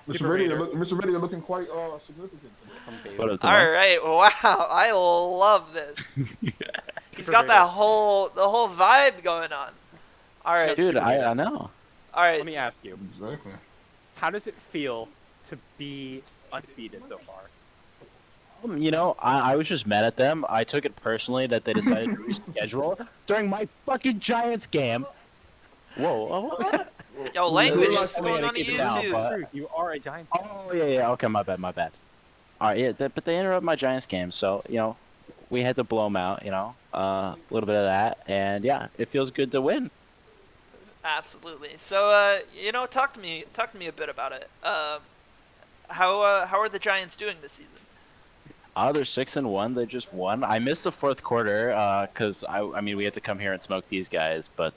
SuperVader. Mr. Vader looking quite significant From today. Babson. All right, wow, I love this. He's got that the whole vibe going on. All right, Dude, Supervader. I know. All right. Let me ask you, Exactly. how does it feel to be undefeated so far? You know, I was just mad at them. I took it personally that they decided to reschedule during my fucking Giants game. Whoa. Yo, language. What's going on to you too? True, you are a Giants fan. Oh, yeah. Okay, my bad. All right, yeah, but they interrupted my Giants game, so, we had to blow them out, a little bit of that. And, yeah, it feels good to win. Absolutely. So, talk to me a bit about it. How are the Giants doing this season? They're 6-1. They just won. I missed the fourth quarter because I mean we had to come here and smoke these guys, but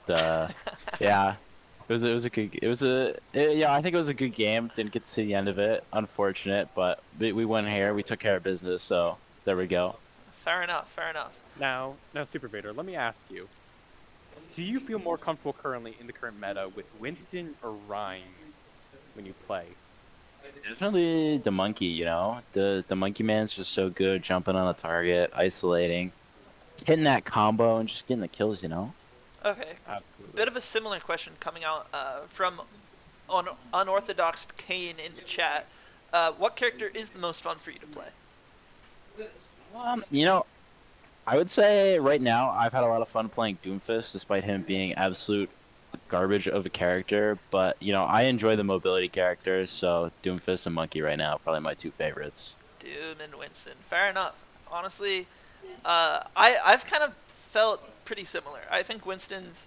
yeah, I think it was a good game. Didn't get to see the end of it. Unfortunate, but we won here. We took care of business, so there we go. Fair enough. Now, SuperVader, let me ask you: do you feel more comfortable currently in the current meta with Winston or Rhyme when you play? Definitely the monkey. The monkey man's just so good, jumping on a target, isolating, hitting that combo, and just getting the kills. Okay. Absolutely. Bit of a similar question coming out from Unorthodox Kane in the chat. What character is the most fun for you to play? I would say right now I've had a lot of fun playing Doomfist, despite him being absolute garbage of a character. But I enjoy the mobility characters, so Doomfist and Monkey right now are probably my two favorites. Doom and Winston. Fair enough. Honestly, I've kind of felt pretty similar. I think Winston's.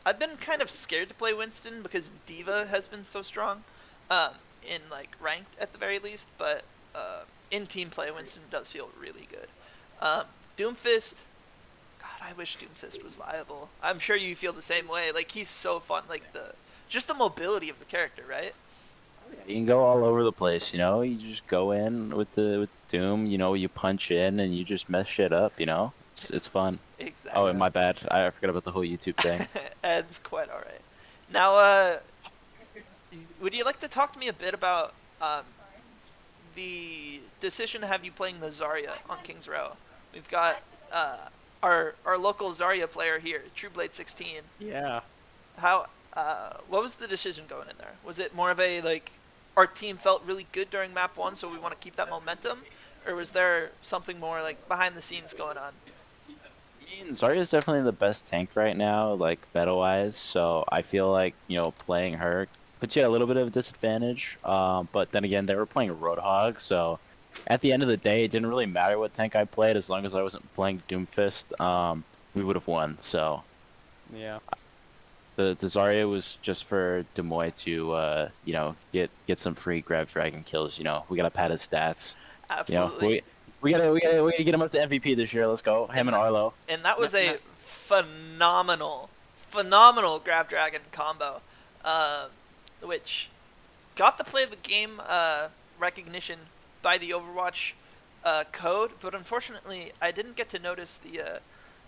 I've been kind of scared to play Winston because Diva has been so strong, in ranked at the very least. But in team play, Winston does feel really good. Doomfist. God, I wish Doomfist was viable. I'm sure you feel the same way. He's so fun. Just the mobility of the character, right? You can go all over the place. You just go in with the Doom. You punch in and you just mess shit up. It's fun. Exactly. Oh, and my bad. I forgot about the whole YouTube thing. Ed's quite all right. Now, would you like to talk to me a bit about the decision to have you playing the Zarya on King's Row? We've got our local Zarya player here, TrueBlade16. Yeah. How? What was the decision going in there? Was it more of a our team felt really good during map 1, so we want to keep that momentum, or was there something more behind the scenes going on? Zarya is definitely the best tank right now, meta-wise. So I feel like playing her puts you at a little bit of a disadvantage. But then again, they were playing Roadhog, so at the end of the day, it didn't really matter what tank I played as long as I wasn't playing Doomfist. We would have won. So yeah, the Zarya was just for Demoy to get some free grab dragon kills. We gotta pad his stats. Absolutely. We gotta get him up to MVP this year. Let's go, him and Arlo. And that was a phenomenal grab dragon combo, which got the play of the game recognition by the Overwatch code, but unfortunately I didn't get to notice the.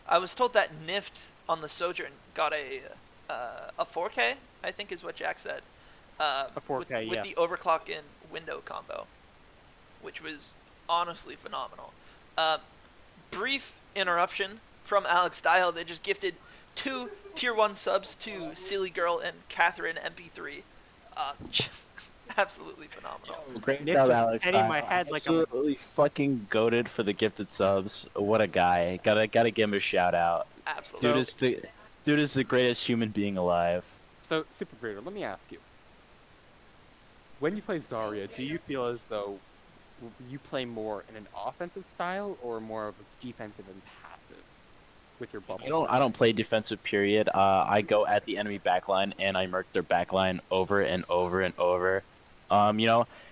I was told that Nift on the Sojourn got a 4K, I think is what Jack said. A 4K, with the overclock in window combo, which was honestly phenomenal. Brief interruption from Alex Dial. They just gifted 2 tier 1 subs to Silly Girl and Catherine MP3. Absolutely phenomenal. Great job, Alex. My head absolutely fucking goated for the gifted subs. What a guy. Gotta give him a shout out. Absolutely. Dude is the greatest human being alive. So, SuperVader, let me ask you. When you play Zarya, do you feel as though you play more in an offensive style or more of a defensive and passive with your bubble? I don't play defensive, period. I go at the enemy backline and I murk their backline over and over and over.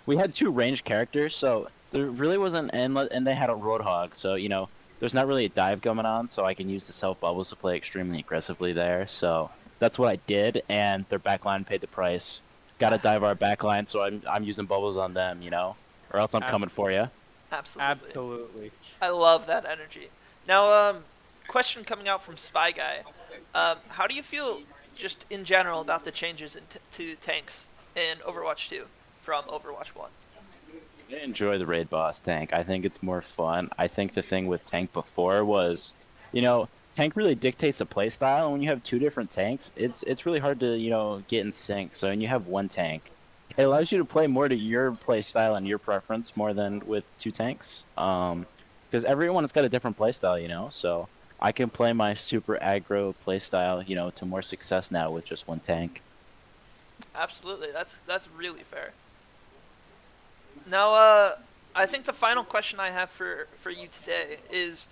We had 2 ranged characters, so there really wasn't, and they had a Roadhog, so there's not really a dive going on, so I can use the self bubbles to play extremely aggressively there. So that's what I did, and their backline paid the price. Got to dive our backline, so I'm using bubbles on them, or else I'm coming for you. Absolutely. I love that energy. Now, question coming out from Spy Guy. How do you feel just in general about the changes to tanks in Overwatch 2? from Overwatch 1? I enjoy the raid boss tank. I think it's more fun. I think the thing with tank before was, tank really dictates the play style. And when you have two different tanks, it's really hard to get in sync. So when you have one tank, it allows you to play more to your play style and your preference more than with two tanks. Because everyone's got a different play style, So I can play my super aggro play style, to more success now with just one tank. Absolutely, that's really fair. Now, I think the final question I have for you today is,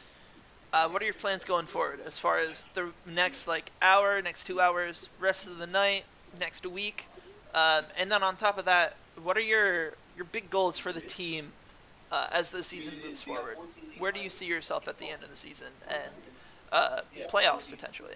what are your plans going forward as far as the next hour, next 2 hours, rest of the night, next week, and then on top of that, what are your big goals for the team as the season moves forward? Where do you see yourself at the end of the season and playoffs potentially?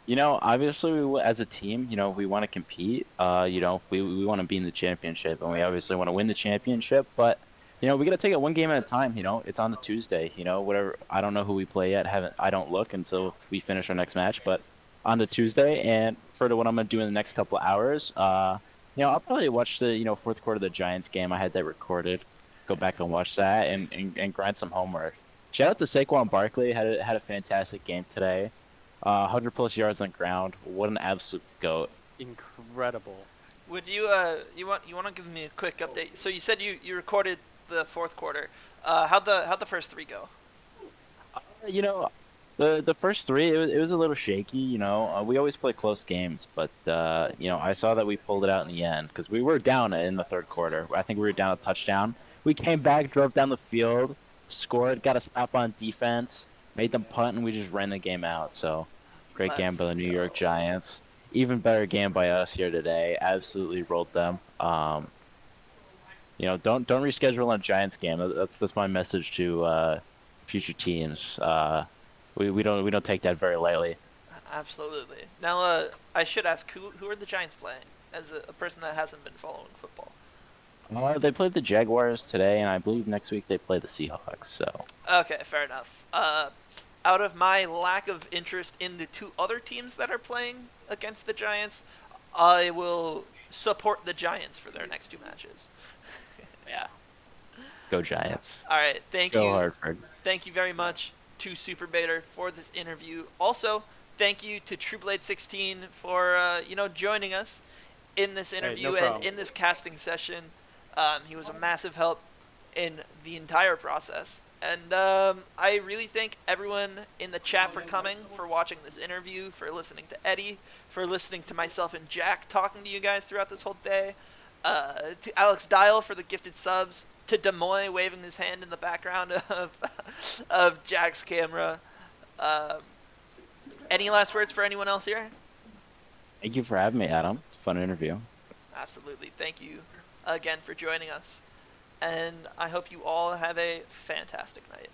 Obviously, as a team, we want to compete. We want to be in the championship, and we obviously want to win the championship. But, we got to take it one game at a time. It's on the Tuesday. Whatever. I don't know who we play yet. I don't look until we finish our next match. But on the Tuesday, and for what I'm gonna do in the next couple of hours, I'll probably watch the fourth quarter of the Giants game. I had that recorded. Go back and watch that and grind some homework. Shout out to Saquon Barkley. Had a fantastic game today. 100+ yards on the ground. What an absolute goat. Incredible. Would you you want to give me a quick update? So you said you recorded the fourth quarter. How'd the first three go? The first three, it was a little shaky. We always play close games, but I saw that we pulled it out in the end because we were down in the third quarter. I think we were down a touchdown. We came back, drove down the field, scored, got a stop on defense, made them punt, and we just ran the game out. So, great game by the New York Giants. Even better game by us here today. Absolutely rolled them. Don't reschedule a Giants game. That's my message to future teams. We don't take that very lightly. Absolutely. Now, I should ask, who are the Giants playing? As a person that hasn't been following football. They played the Jaguars today, and I believe next week they play the Seahawks. So. Okay, fair enough. Out of my lack of interest in the two other teams that are playing against the Giants, I will support the Giants for their next two matches. Yeah. Go Giants. All right, thank you. Go Hartford. Thank you very much to SuperVader for this interview. Also, thank you to TrueBlade16 for joining us in this interview and in this casting session. He was a massive help in the entire process. And I really thank everyone in the chat for coming, for watching this interview, for listening to Eddie, for listening to myself and Jack talking to you guys throughout this whole day. To Alex Dial for the gifted subs. To Demoy waving his hand in the background of Jack's camera. Any last words for anyone else here? Thank you for having me, Adam. Fun interview. Absolutely. Thank you again for joining us. And I hope you all have a fantastic night.